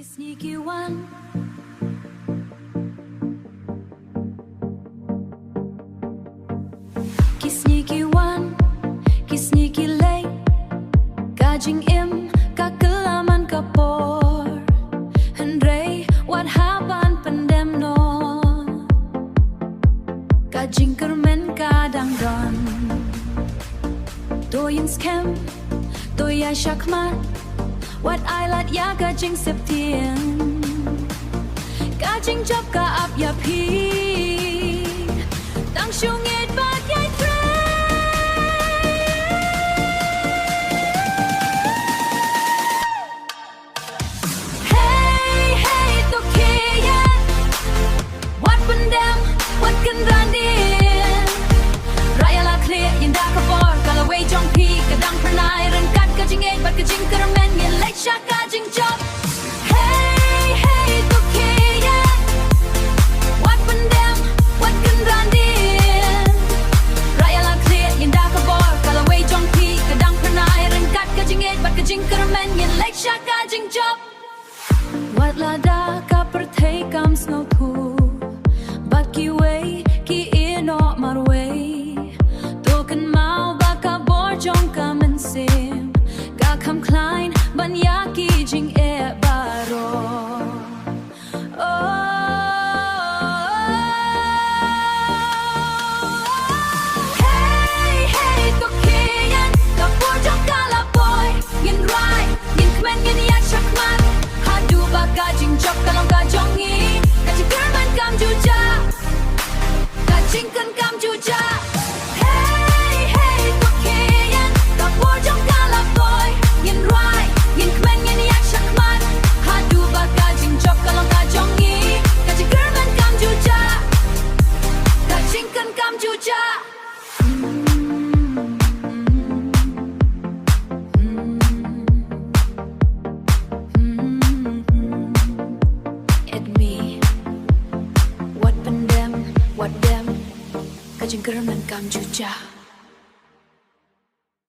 Sneaky one. Sneaky one, sneaky late. Kajing im, kakelaman kapor. Hendray, what happened pandem no. Kajing kermen kadang don. Toyin scam, toya shakmat. What I let ya kajing septien. Kajing job ka up ya pi. Tang shungit bat yai tre. Hey, hey, to khie. What pendem, what can randin. Raya la clear, yinda kapor. Kalaway jong pi, kadang pernai. Rengkat kajing eight, bat kajing kermen. Yen late sha kajing job. Hey, hey, to khie. What pendem, what can randin. Raya la clear, yinda kapor. Kalaway jong pi, kadang pernai. Rengkat kajing eight, bat kajing kermen. Yen late sha kajing job. What lada ka perthei kam snow thu. But ki way, ki ino marway. Token mau baka bor jong kam and sim. Ka kam klein, ban yaki jing e baro. Hey, hey, to khie. Ka bor jong kala boy. Yin rai, yin kmen, yin yak shakman. Hadu baka jing job kalong ka jongi. Kajing kerman kam juja. Kajing kan kam juja. Hey, hey, to khie. Ka bor jong kala boy. Yin rai, yin kmen, yin yak shakman. Hadu baka jing job kalong ka jongi. Kajing kerman kam juja. Kajing kan kam juja. What pendem, what dem, kajing kerman kam juja.